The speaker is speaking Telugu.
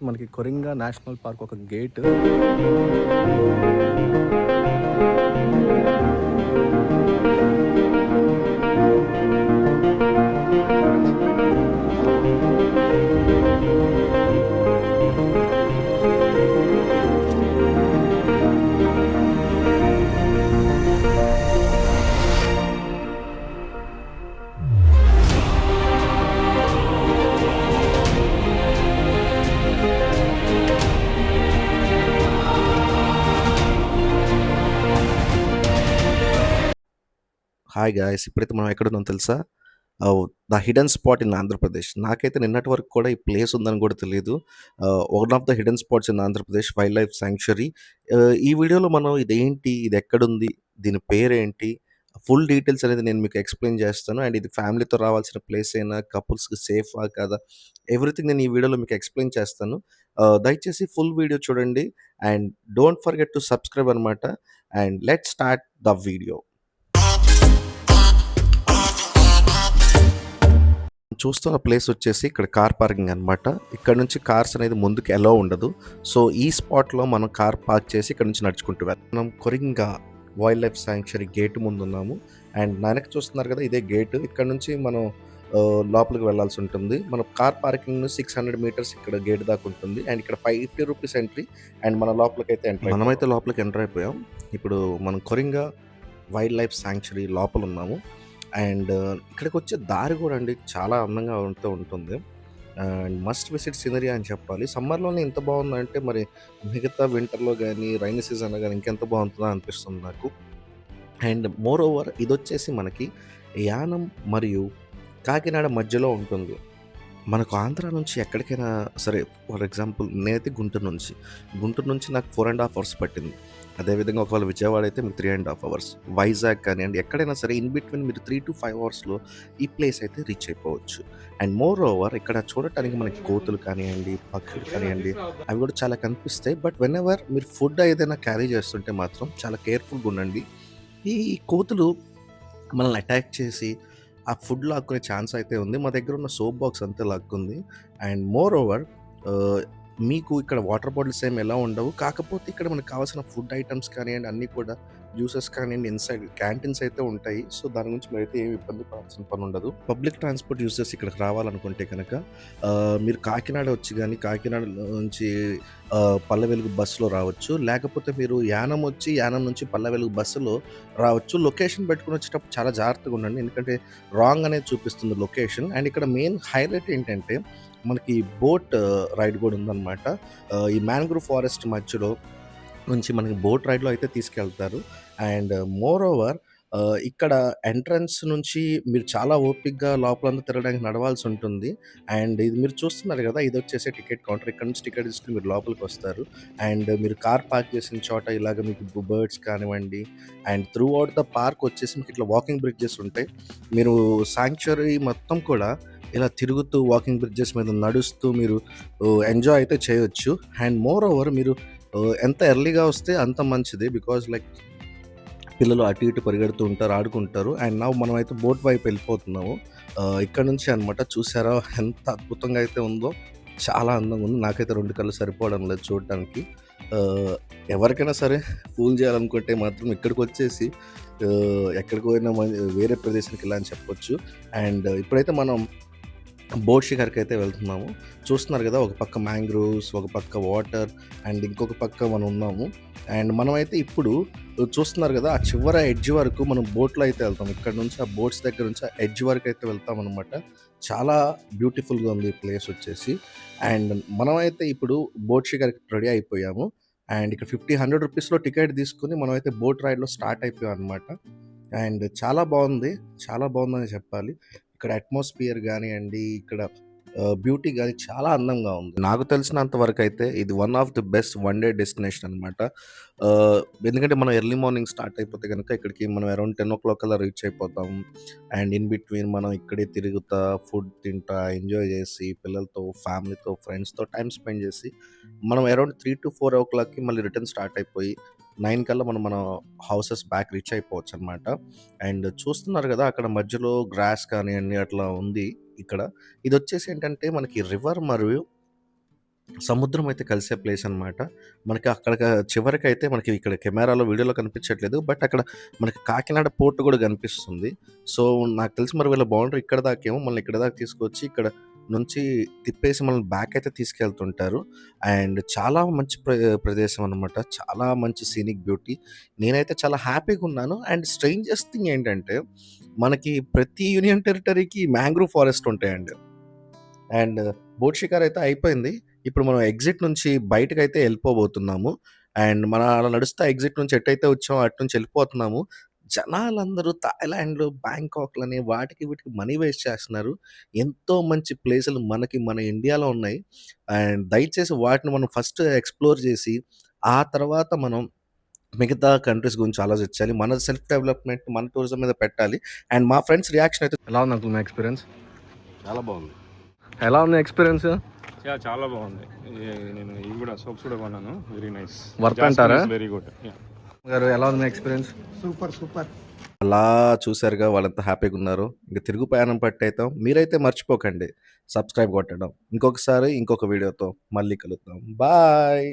మనకి కొరింగా నేషనల్ పార్క్ ఒక గేట్. Hi guys! ఇప్పుడైతే మనం ఎక్కడున్నామో తెలుసా? The hidden spot in Andhra Pradesh. నాకైతే నిన్నటి వరకు కూడా ఈ ప్లేస్ ఉందని కూడా తెలీదు. One of the hidden spots in Andhra Pradesh wild life sanctuary. ఈ వీడియోలో మనం ఇదేంటి? ఇదెక్కడుంది? దీని పేరేంటి? ఫుల్ డీటెయిల్స్ అనేది నేను మీకు ఎక్స్‌ప్లెయిన్ చేస్తాను. అండ్ ఇది ఫ్యామిలీతో రావాల్సిన ప్లేసేనా? కపుల్స్‌కి సేఫా? కాదా? ఎవ్రీథింగ్ నేను ఈ వీడియోలో మీకు ఎక్స్‌ప్లెయిన్ చేస్తాను. దయచేసి ఫుల్ వీడియో చూడండి. And don't forget to subscribe అనమాట. And let's start the video. చూస్తున్న ప్లేస్ వచ్చేసి ఇక్కడ కార్ పార్కింగ్ అనమాట. ఇక్కడ నుంచి కార్స్ అనేది ముందుకు ఎలో ఉండదు. సో ఈ స్పాట్‌లో మనం కార్ పార్క్ చేసి ఇక్కడ నుంచి నడుచుకుంటూ మనం Coringa wild life sanctuary gate ముందున్నాము. అండ్ నా వెనక చూస్తున్నారు కదా, ఇదే గేట్. ఇక్కడ నుంచి మనం లోపలికి వెళ్ళాల్సి ఉంటుంది. మన కార్ పార్కింగ్ 600 మీటర్స్ ఇక్కడ గేట్ దాకా ఉంటుంది. అండ్ ఇక్కడ ₹50 ఎంట్రీ. అండ్ మన లోపలికైతే మనమైతే లోపలికి ఎంటర్ అయిపోయాం. ఇప్పుడు మనం కొరింగా వైల్డ్ లైఫ్ సాంక్చురీ లోపల ఉన్నాము. అండ్ ఇక్కడికొచ్చే దారి కూడా అండి చాలా అందంగా ఉంటుంది. అండ్ మస్ట్ విజిట్ సీనరీ అని చెప్పాలి. సమ్మర్‌లోనే ఇంత బావుందంటే మరి మిగతా వింటర్‌లో గానీ, రైనీ సీజన్‌లో గానీ ఇంకెంత బావుంటదో అనిపిస్తుంది నాకు. అండ్ మోర్ ఓవర్ ఇదొచ్చేసి మనకి యానం మరియు కాకినాడ మధ్యలో ఉంటుంది. మనకు ఆంధ్ర నుంచి ఎక్కడికైనా సరే, ఫర్ ఎగ్జాంపుల్ నేనైతే గుంటూరు నుంచి నాకు 4½ అవర్స్ పట్టింది. అదేవిధంగా ఒకవేళ విజయవాడ అయితే మీకు 3½ అవర్స్. వైజాగ్ కానివ్వండి, ఎక్కడైనా సరే ఇన్ బిట్వీన్ మీరు 3-5 అవర్స్‌లో ఈ ప్లేస్ అయితే రీచ్ అయిపోవచ్చు. అండ్ మోర్ ఓవర్ ఇక్కడ చూడటానికి మనకి కోతులు కానివ్వండి, పక్షులు కానివ్వండి, అవి కూడా చాలా కనిపిస్తాయి. బట్ వెనెవర్ మీరు ఫుడ్ ఏదైనా క్యారీ చేస్తుంటే మాత్రం చాలా కేర్‌ఫుల్‌గా ఉండండి. ఈ కోతులు మనల్ని అటాక్ చేసి ఆ ఫుడ్ లాక్కునే ఛాన్స్ అయితే ఉంది. మా దగ్గర ఉన్న సోప్ బాక్స్ అంతే లాక్కుంది. అండ్ మోర్ ఓవర్ మీకు ఇక్కడ వాటర్ బాటిల్స్ ఏమి ఎలా ఉండవు. కాకపోతే ఇక్కడ మనకు కావాల్సిన ఫుడ్ ఐటెమ్స్ కానియండి, అన్నీ కూడా జ్యూసెస్ కానియండి, ఇన్‌సైడ్ క్యాంటీన్స్ అయితే ఉంటాయి. సో దాని గురించి మీరైతే ఏమి ఇబ్బంది పడాల్సిన పని ఉండదు. పబ్లిక్ ట్రాన్స్‌పోర్ట్ యూజ్ చేసి ఇక్కడికి రావాలనుకుంటే కనుక మీరు కాకినాడ వచ్చి గాని, కాకినాడ నుంచి పల్లె వెలుగు బస్సులో రావచ్చు. లేకపోతే మీరు యానం వచ్చి, యానం నుంచి పల్లె వెలుగు బస్సులో రావచ్చు. లొకేషన్ పెట్టుకొని వచ్చేటప్పుడు చాలా జాగ్రత్తగా ఉండండి. ఎందుకంటే రాంగ్ అనేది చూపిస్తుంది లొకేషన్. అండ్ ఇక్కడ మెయిన్ హైలైట్ ఏంటంటే మనకి బోట్ రైడ్ కూడా ఉందన్నమాట. ఈ మ్యాంగ్రోవ్ ఫారెస్ట్ మధ్యలో నుంచి మనకి బోట్ రైడ్‌లో అయితే తీసుకెళ్తారు. అండ్ మోర్ ఓవర్ ఇక్కడ ఎంట్రన్స్ నుంచి మీరు చాలా ఓపికగా లోపలంతా తిరగడానికి నడవాల్సి ఉంటుంది. అండ్ ఇది మీరు చూస్తున్నారు కదా, ఇదొచ్చేసి టికెట్ కౌంటర్. ఇక్కడ నుంచి టికెట్ తీసుకొని మీరు లోపలికొస్తారు. అండ్ మీరు కార్ పార్క్ చేసిన చోట ఇలాగ మీకు బర్డ్స్ కానివ్వండి, and through out the park వచ్చేసి మీకు ఇట్లా వాకింగ్ బ్రిడ్జెస్ ఉంటాయి. మీరు సాంక్చురీ మొత్తం కూడా ఇలా తిరుగుతూ వాకింగ్ బ్రిడ్జెస్ మీద నడుస్తూ మీరు ఎంజాయ్ అయితే చేయొచ్చు. అండ్ మోర్ ఓవర్ మీరు ఎంత ఎర్లీగా వస్తే అంత మంచిది. బికాజ్ లైక్ పిల్లలు అటు ఇటు పరిగెడుతూ ఉంటారు, ఆడుకుంటారు. అండ్ నౌ మనమైతే బోట్ వైపు వెళ్ళిపోతున్నాము. ఇక్కడ నుంచి అనమాట. చూసారా ఎంత అద్భుతంగా అయితే ఉందో! చాలా అందంగా ఉంది. నాకైతే 2 కళ్ళు సరిపోవడం లేదు చూడటానికి. ఎవరికైనా సరే ఫూల్ చేయాలనుకుంటే మాత్రం ఇక్కడికొచ్చేసి ఎక్కడికి పోయినా వేరే ప్రదేశానికి వెళ్ళా అని చెప్పొచ్చు. అండ్ ఇప్పుడైతే మనం బోట్ షికార్‌కైతే వెళ్తున్నాము. చూస్తున్నారు కదా, ఒక పక్క మ్యాంగ్రోవ్స్, ఒక పక్క వాటర్, అండ్ ఇంకొక పక్క మనం ఉన్నాము. అండ్ మనమైతే ఇప్పుడు చూస్తున్నారు కదా, ఆ చివర ఎడ్జ్ వరకు మనం బోట్‌లో అయితే వెళ్తాం. ఇక్కడ నుంచి ఆ బోట్స్ దగ్గర నుంచి ఆ ఎడ్జ్ వరకు అయితే వెళ్తామనమాట. చాలా బ్యూటిఫుల్‌గా ఉంది ఈ ప్లేస్ వచ్చేసి. అండ్ మనమైతే ఇప్పుడు బోట్ షికార్‌కి రెడీ అయిపోయాము. అండ్ ఇక్కడ ₹100 టికెట్ తీసుకొని మనమైతే బోట్ రైడ్‌లో స్టార్ట్ అయిపోయాం అనమాట. అండ్ చాలా బాగుంది. చాలా బాగుందనే చెప్పాలి. ఇక్కడ అట్మాస్ఫియర్ గానియండి, ఇక్కడ బ్యూటీ గాని చాలా అందంగా ఉంది. నాకు తెలిసినంత వరకైతే ఇది one of the best one day destination అనమాట. ఎందుకంటే మనం ఎర్లీ మార్నింగ్ స్టార్ట్ అయిపోతే గనుక ఇక్కడికి మనం అరౌండ్ 10:00 కల్లా రీచ్ అయిపోతాం. అండ్ ఇన్ బిట్వీన్ మనం ఇక్కడే తిరుగుతా, ఫుడ్ తింటా, ఎంజాయ్ చేసి, పిల్లలతో, ఫ్యామిలీతో, ఫ్రెండ్స్‌తో టైమ్ స్పెండ్ చేసి మనం అరౌండ్ 3-4 మళ్ళీ రిటర్న్ స్టార్ట్ అయిపోయి 9 కల్లా మనం మన హౌసెస్ బ్యాక్ రీచ్ అయిపోవచ్చనమాట. అండ్ చూస్తున్నారు గదా, అక్కడ మధ్యలో గ్రాస్ కానియండి అట్లా ఉంది ఇక్కడ. ఇదొచ్చేసి ఏంటంటే మనకి రివర్ మరియు సముద్రం అయితే కలిసే ప్లేస్ అనమాట. మనకి అక్కడ చివరికైతే మనకి ఇక్కడ కెమెరాలో, వీడియోలో కనిపించట్లేదు. బట్ అక్కడ మనకి కాకినాడ పోర్ట్ కూడా కనిపిస్తుంది. సో, నాకు తెలిసి మరి వీళ్ళ బౌండరీ ఇక్కడ దాకేమో మనల్ని ఇక్కడ దాకా తీసుకొచ్చి ఇక్కడ నుంచి తిప్పేసి మనల్ని బ్యాక్ అయితే తీసుకెళ్తుంటారు. అండ్ చాలా మంచి ప్రదేశం అనమాట. చాలా మంచి సీనిక్ బ్యూటీ. నేనైతే చాలా హ్యాపీగా ఉన్నాను. అండ్ స్ట్రేంజెస్ట్ థింగ్ ఏంటంటే మనకి ప్రతి యూనియన్ టెరిటరీకి మ్యాంగ్రూవ్ ఫారెస్ట్ ఉంటాయండి. అండ్ బోట్ షికార్ అయితే అయిపోయింది. ఇప్పుడు మనం ఎగ్జిట్ నుంచి బయటకైతే వెళ్ళిపోబోతున్నాము. అండ్ మనం అలా నడుస్తా ఎగ్జిట్ నుంచి ఎటైతే వచ్చామో అటు నుంచి వెళ్ళిపోతున్నాము. జనాలందరూ థాయిలాండ్‌లో, బ్యాంకాక్‌లని వాటికి వీటికి మనీ వేస్ట్ చేస్తున్నారు. ఎంతో మంచి ప్లేసులు మనకి మన ఇండియాలో ఉన్నాయి. అండ్ దయచేసి వాటిని మనం ఫస్ట్ ఎక్స్‌ప్లోర్ చేసి, ఆ తర్వాత మనం మిగతా కంట్రీస్ గురించి ఆలోచించాలి. మన సెల్ఫ్ డెవలప్‌మెంట్, మన టూరిజం మీద పెట్టాలి. అండ్ మా ఫ్రెండ్స్ రియాక్షన్ అయితే ఎలా ఉంది అంకుల్ మీ ఎక్స్పీరియన్స్? చాలా బాగుంది. ఎలా ఉంది ఎక్స్పీరియన్స్? చాలా బాగుంది. నేను ఇవి కూడా సోప్స్ కూడా కొన్నాను. Very nice. వర్త్ అంటారా? Very good. గారు ఎలా ఉంది మీ ఎక్స్పీరియన్స్? అలా చూసారుగా వాళ్ళంతా హ్యాపీగా ఉన్నారు. ఇంక తిరుగు ప్రయాణం పట్టయితాం. మీరైతే మర్చిపోకండి సబ్స్క్రైబ్ కొట్టడం. ఇంకొకసారి ఇంకొక వీడియోతో మళ్ళీ కలుద్దాం. బాయ్.